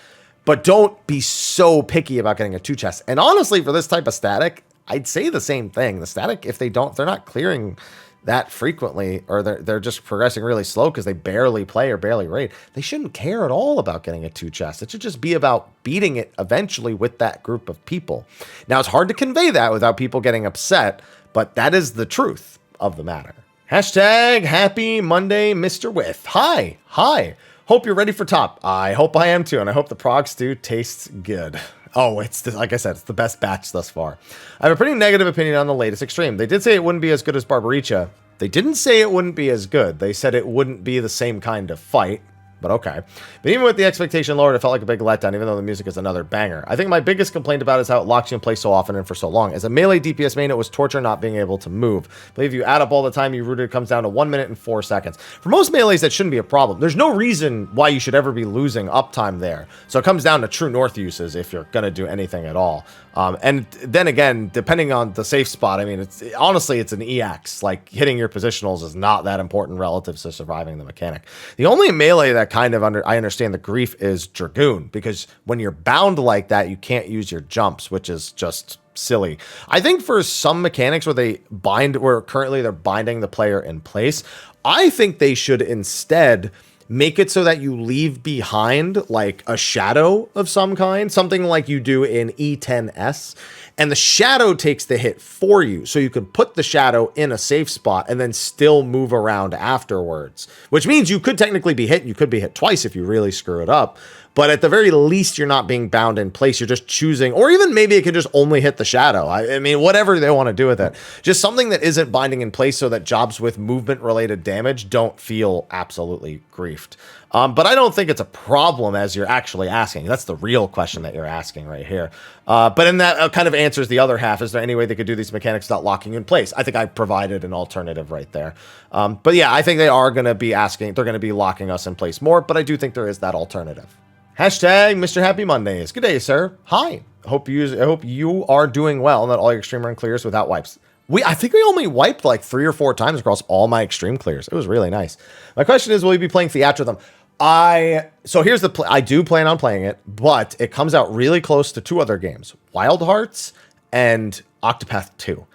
But don't be so picky about getting a 2 chest. And honestly, for this type of static, I'd say the same thing. The static, if they're not clearing that frequently, or they're just progressing really slow because they barely play or barely raid, they shouldn't care at all about getting a 2 chest. It should just be about beating it eventually with that group of people. Now, it's hard to convey that without people getting upset, but that is the truth of the matter. Hashtag Happy Monday, Mr. With. Hi. Hope you're ready for top. I hope I am too, and I hope the prog stew tastes good. Oh, like I said, it's the best batch thus far. I have a pretty negative opinion on the latest extreme. They did say it wouldn't be as good as Barbaricha. They didn't say it wouldn't be as good. They said it wouldn't be the same kind of fight. But okay. But even with the expectation lowered, it felt like a big letdown, even though the music is another banger. I think my biggest complaint about it is how it locks you in place so often and for so long. As a melee DPS main, it was torture not being able to move. I believe you add up all the time you rooted, it comes down to 1 minute and 4 seconds. For most melees, that shouldn't be a problem. There's no reason why you should ever be losing uptime there. So it comes down to true north uses if you're going to do anything at all. And then again, depending on the safe spot, I mean, honestly, it's an EX. Like, hitting your positionals is not that important relative to surviving the mechanic. The only melee that kind of I understand the grief is Dragoon, because when you're bound like that, you can't use your jumps, which is just silly. I think for some mechanics where currently they're binding the player in place, I think they should instead make it so that you leave behind like a shadow of some kind, something like you do in E10S, and the shadow takes the hit for you. So you can put the shadow in a safe spot and then still move around afterwards, which means you could technically be hit. You could be hit twice if you really screw it up. But at the very least, you're not being bound in place. You're just choosing, or even maybe it could just only hit the shadow. I mean, whatever they want to do with it. Just something that isn't binding in place so that jobs with movement-related damage don't feel absolutely griefed. But I don't think it's a problem as you're actually asking. That's the real question that you're asking right here. But in that kind of answers the other half. Is there any way they could do these mechanics without locking you in place? I think I provided an alternative right there. But yeah, I think they are going to be asking. They're going to be locking us in place more. But I do think there is that alternative. Hashtag Mr. Happy Mondays. Good day, sir. Hi. I hope you are doing well and that all your extreme run clears without wipes. I think we only wiped like 3 or 4 times across all my extreme clears. It was really nice. My question is, will you be playing Theatrhythm? So here's I do plan on playing it, but it comes out really close to 2 other games, Wild Hearts and Octopath 2.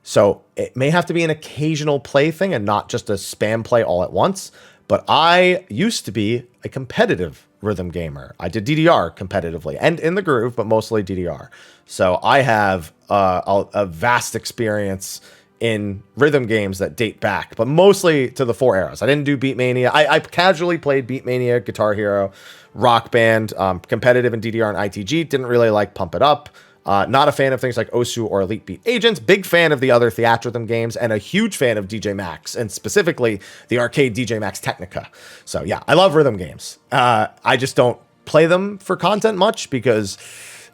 So it may have to be an occasional play thing and not just a spam play all at once. But I used to be a competitive rhythm gamer. I did DDR competitively and in the groove, but mostly DDR. So I have a vast experience in rhythm games that date back, but mostly to the 4 eras. I didn't do Beatmania. I casually played Beatmania, Guitar Hero, Rock Band, competitive in DDR and ITG. Didn't really like Pump It Up. Not a fan of things like Osu or Elite Beat Agents. Big fan of the other Theatrhythm games, and a huge fan of DJ Max, and specifically the arcade DJ Max Technica. So yeah, I love rhythm games. I just don't play them for content much because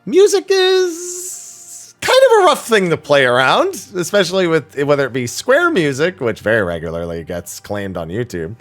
music is kind of a rough thing to play around, especially with whether it be Square music, which very regularly gets claimed on YouTube,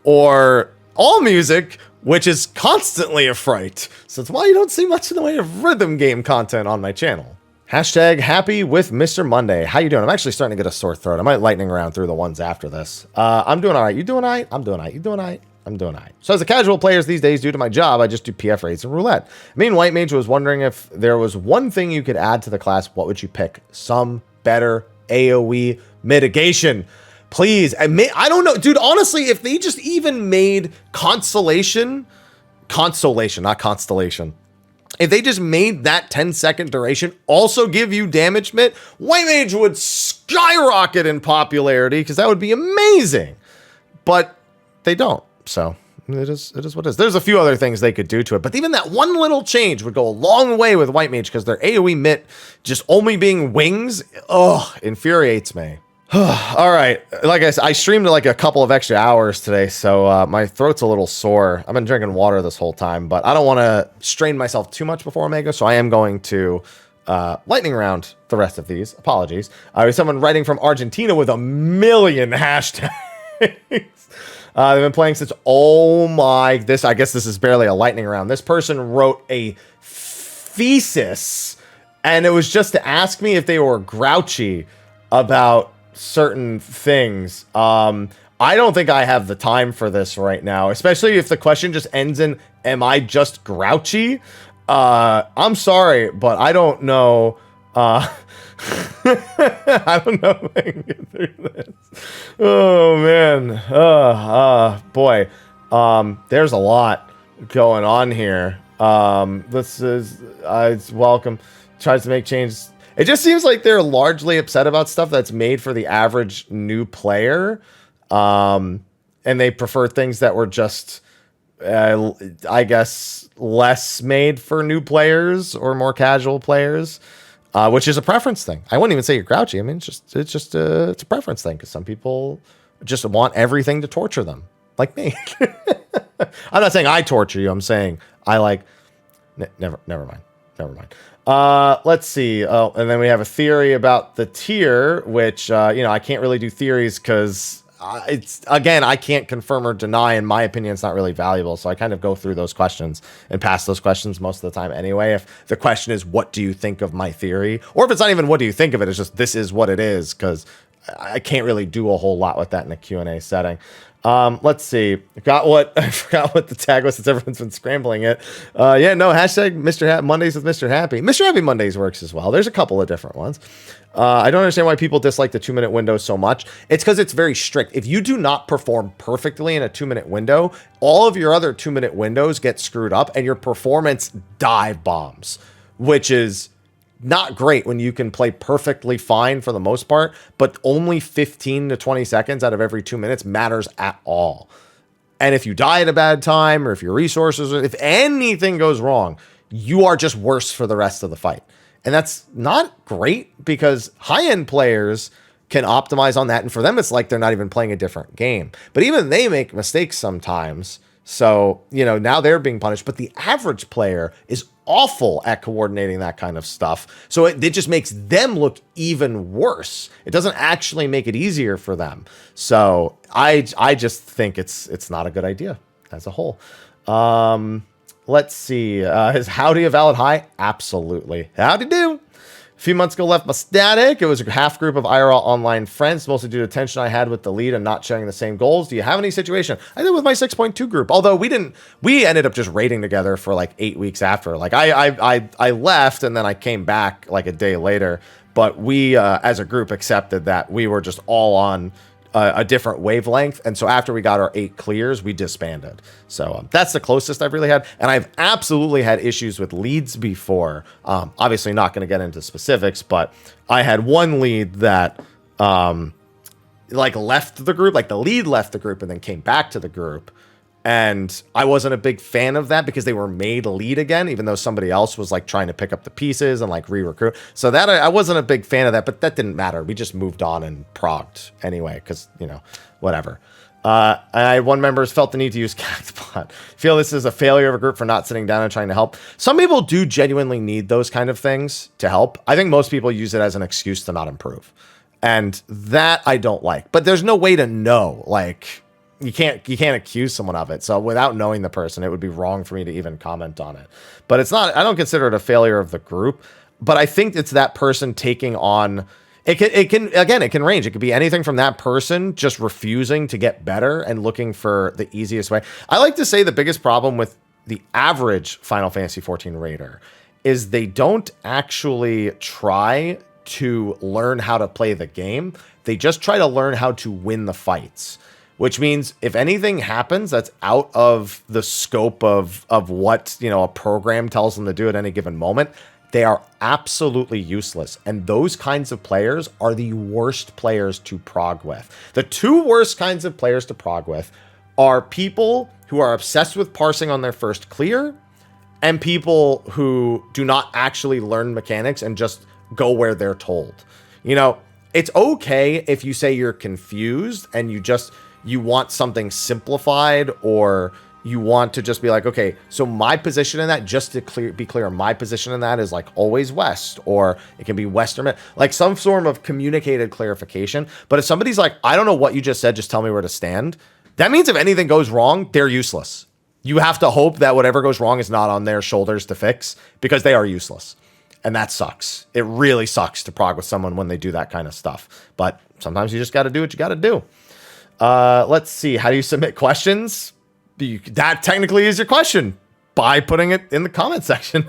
or all music, which is constantly a fright. So that's why you don't see much in the way of rhythm game content on my channel. Hashtag happy with Mr. Monday. How you doing? I'm actually starting to get a sore throat. I might lightning around through the ones after this. I'm doing all right. You doing all right? I'm doing all right. You doing all right? I'm doing all right. So as a casual players these days, due to my job, I just do PF raids and roulette. Me and White Mage was wondering if there was one thing you could add to the class, what would you pick? Some better AoE mitigation. Please, I don't know, dude, honestly, if they just even made consolation, not constellation. If they just made that 10-second duration also give you damage mitt, White Mage would skyrocket in popularity because that would be amazing. But they don't, so it is what it is. There's a few other things they could do to it, but even that one little change would go a long way with White Mage because their AoE mitt just only being wings, infuriates me. All right, like I said, I streamed like a couple of extra hours today, so my throat's a little sore. I've been drinking water this whole time, but I don't want to strain myself too much before Omega, so I am going to lightning round the rest of these. Apologies. I was someone writing from Argentina with 1 million hashtags. They've been playing since, I guess this is barely a lightning round. This person wrote a thesis, and it was just to ask me if they were grouchy about certain things. I don't think I have the time for this right now, especially if the question just ends in, am I just grouchy? I'm sorry, but I don't know. I don't know if I can get through this. Oh, man. Boy. There's a lot going on here. This is, it's welcome. Tries to make changes. It just seems like they're largely upset about stuff that's made for the average new player. And they prefer things that were just, I guess, less made for new players or more casual players, which is a preference thing. I wouldn't even say you're grouchy. I mean, it's a preference thing because some people just want everything to torture them, like me. I'm not saying I torture you. I'm saying I like, never mind. Let's see. Oh, and then we have a theory about the tier, which, I can't really do theories because I can't confirm or deny. In my opinion, it's not really valuable. So I kind of go through those questions and pass those questions most of the time anyway. If the question is, what do you think of my theory? Or if it's not even, what do you think of it? It's just, this is what it is, because I can't really do a whole lot with that in a Q&A setting. Let's see. I forgot what the tag was since everyone's been scrambling it. Hashtag Mr. Mondays with Mr. Happy. Mr. Happy Mondays works as well. There's a couple of different ones. I don't understand why people dislike the 2-minute window so much. It's because it's very strict. If you do not perform perfectly in a 2-minute window, all of your other 2-minute windows get screwed up and your performance dive bombs, which is not great when you can play perfectly fine for the most part, but only 15 to 20 seconds out of every 2 minutes matters at all. And if you die at a bad time, or if your resources, if anything goes wrong, you are just worse for the rest of the fight. And that's not great because high-end players can optimize on that. And for them, it's like they're not even playing a different game. But even they make mistakes sometimes. So, now they're being punished. But the average player is awful at coordinating that kind of stuff. So it just makes them look even worse. It doesn't actually make it easier for them. So I just think it's not a good idea as a whole. Let's see. Is howdy a valid high? Absolutely. Howdy do. few months ago left my static. It was a half group of IRL online friends, mostly due to tension I had with the lead and not sharing the same goals. Do you have any situation? I did with my 6.2 group, although we ended up just raiding together for like 8 weeks after. Like I left and then I came back like a day later, but we as a group accepted that we were just all on a different wavelength, and so after we got our 8 clears, we disbanded. So that's the closest I've really had, and I've absolutely had issues with leads before. Obviously not going to get into specifics, but I had one lead that like left the group, like the lead left the group and then came back to the group, and I wasn't a big fan of that because they were made lead again, even though somebody else was like trying to pick up the pieces and like re-recruit. So that I wasn't a big fan of that, but that didn't matter. We just moved on and progged anyway, because, you know, whatever. I had one member felt the need to use Cactbot. Feel this is a failure of a group for not sitting down and trying to help. Some people do genuinely need those kind of things to help. I think most people use it as an excuse to not improve. And that I don't like. But there's no way to know, like... You can't accuse someone of it. So without knowing the person, it would be wrong for me to even comment on it. But it's not, I don't consider it a failure of the group, but I think it's that person taking on, it can range. It could be anything from that person just refusing to get better and looking for the easiest way. I like to say the biggest problem with the average Final Fantasy XIV raider is they don't actually try to learn how to play the game. They just try to learn how to win the fights. Which means if anything happens that's out of the scope of what, you know, a program tells them to do at any given moment, they are absolutely useless. And those kinds of players are the worst players to prog with. The 2 worst kinds of players to prog with are people who are obsessed with parsing on their first clear and people who do not actually learn mechanics and just go where they're told. You know, it's okay if you say you're confused and you want something simplified, or you want to just be like, okay, so my position in that, just to be clear, my position in that is like always west, or it can be west or mid, like some sort of communicated clarification. But if somebody's like, I don't know what you just said, just tell me where to stand, that means if anything goes wrong, they're useless. You have to hope that whatever goes wrong is not on their shoulders to fix, because they are useless. And that sucks. It really sucks to prog with someone when they do that kind of stuff. But sometimes you just got to do what you got to do. Let's see. How do you submit questions? That technically is your question by putting it in the comment section.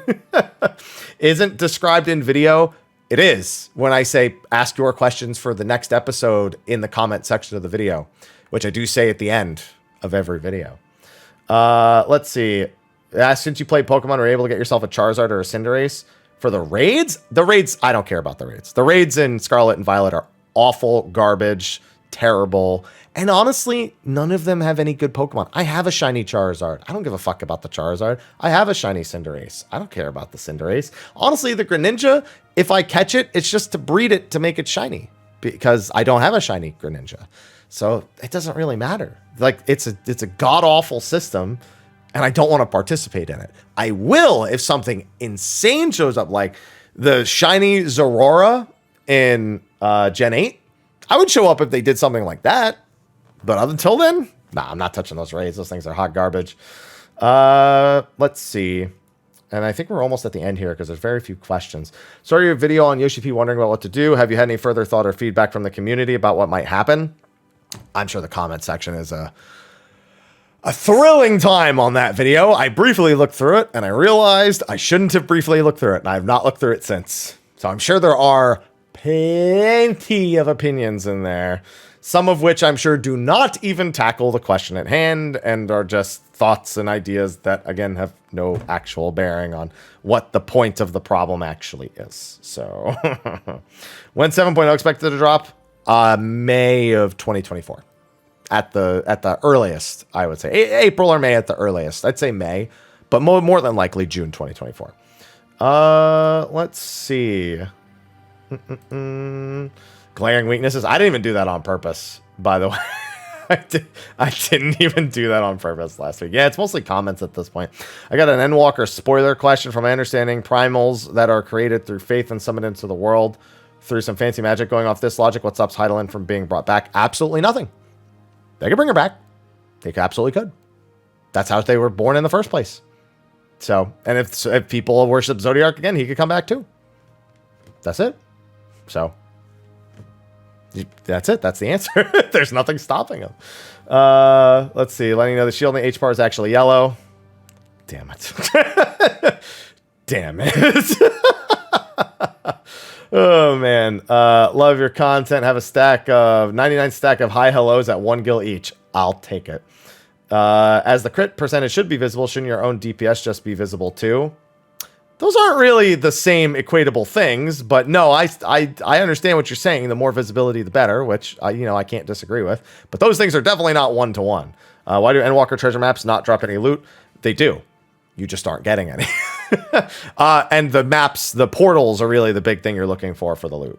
Isn't described in video. It is when I say ask your questions for the next episode in the comment section of the video, which I do say at the end of every video. Let's see. Since you play Pokemon, are you able to get yourself a Charizard or a Cinderace for the raids? The raids, I don't care about the raids. The raids in Scarlet and Violet are awful, garbage, terrible. And honestly, none of them have any good Pokemon. I have a shiny Charizard. I don't give a fuck about the Charizard. I have a shiny Cinderace. I don't care about the Cinderace. Honestly, the Greninja, if I catch it, it's just to breed it to make it shiny, because I don't have a shiny Greninja. So it doesn't really matter. Like, it's a god-awful system, and I don't want to participate in it. I will if something insane shows up, like the shiny Zorora in Gen 8. I would show up if they did something like that. But until then, nah, I'm not touching those raids. Those things are hot garbage. Let's see. And I think we're almost at the end here because there's very few questions. Sorry, your video on Yoshi P wondering about what to do. Have you had any further thought or feedback from the community about what might happen? I'm sure the comment section is a thrilling time on that video. I briefly looked through it and I realized I shouldn't have briefly looked through it. And I have not looked through it since. So I'm sure there are plenty of opinions in there. Some of which I'm sure do not even tackle the question at hand and are just thoughts and ideas that, again, have no actual bearing on what the point of the problem actually is. So, when 7.0 expected to drop? May of 2024. At the earliest, I would say. April or May at the earliest. I'd say May, but more than likely June 2024. Let's see. Glaring weaknesses. I didn't even do that on purpose, by the way. I didn't even do that on purpose last week. Yeah, it's mostly comments at this point. I got an Endwalker spoiler question. From my understanding, primals that are created through faith and summoned into the world through some fancy magic. Going off this logic, what stops Heidelin from being brought back? Absolutely nothing. They could bring her back. They absolutely could. That's how they were born in the first place. So, and if people worship Zodiark again, he could come back too. That's it. So that's it. That's the answer. There's nothing stopping him. Let's see. Letting you know the shield in the H bar is actually yellow. Damn it. Damn it. Oh, man. Love your content. Have a stack of 99 stack of high hellos at 1 gil each. I'll take it. As the crit percentage should be visible, shouldn't your own DPS just be visible too? Those aren't really the same equatable things, but no, I understand what you're saying. The more visibility, the better, which I can't disagree with. But those things are definitely not one-to-one. Why do Endwalker treasure maps not drop any loot? They do. You just aren't getting any. And the maps, the portals are really the big thing you're looking for the loot.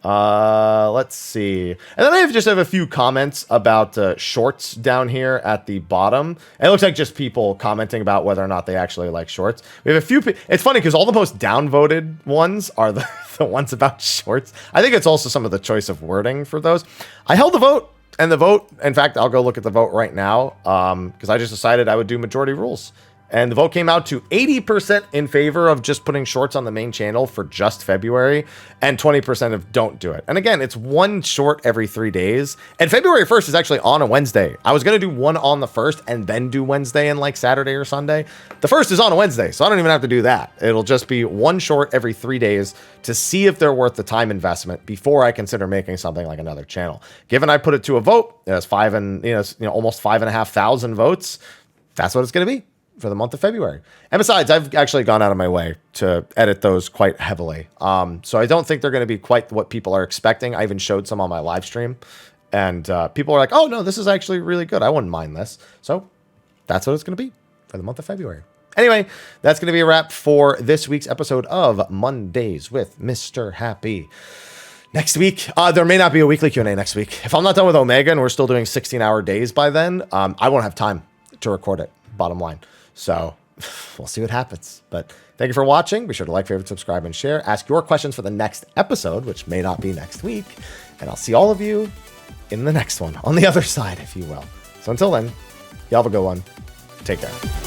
Let's see. And then I just have a few comments about shorts down here at the bottom. And it looks like just people commenting about whether or not they actually like shorts. We have a few. It's funny because all the most downvoted ones are the ones about shorts. I think it's also some of the choice of wording for those. I held the vote, and the vote, in fact, I'll go look at the vote right now because I just decided I would do majority rules. And the vote came out to 80% in favor of just putting shorts on the main channel for just February, and 20% of don't do it. And again, it's one short every 3 days. And February 1st is actually on a Wednesday. I was going to do one on the 1st and then do Wednesday and like Saturday or Sunday. The 1st is on a Wednesday, so I don't even have to do that. It'll just be one short every 3 days to see if they're worth the time investment before I consider making something like another channel. Given I put it to a vote, it has almost 5,500 votes. That's what it's going to be for the month of February. And besides, I've actually gone out of my way to edit those quite heavily. So I don't think they're going to be quite what people are expecting. I even showed some on my live stream, and people are like, oh no, this is actually really good. I wouldn't mind this. So that's what it's going to be for the month of February. Anyway, that's going to be a wrap for this week's episode of Mondays with Mr. Happy. Next week, there may not be a weekly Q&A next week. If I'm not done with Omega and we're still doing 16-hour days by then, I won't have time to record it, bottom line. So we'll see what happens. But thank you for watching. Be sure to like, favorite, subscribe, and share. Ask your questions for the next episode, which may not be next week. And I'll see all of you in the next one, on the other side, if you will. So until then, y'all have a good one. Take care.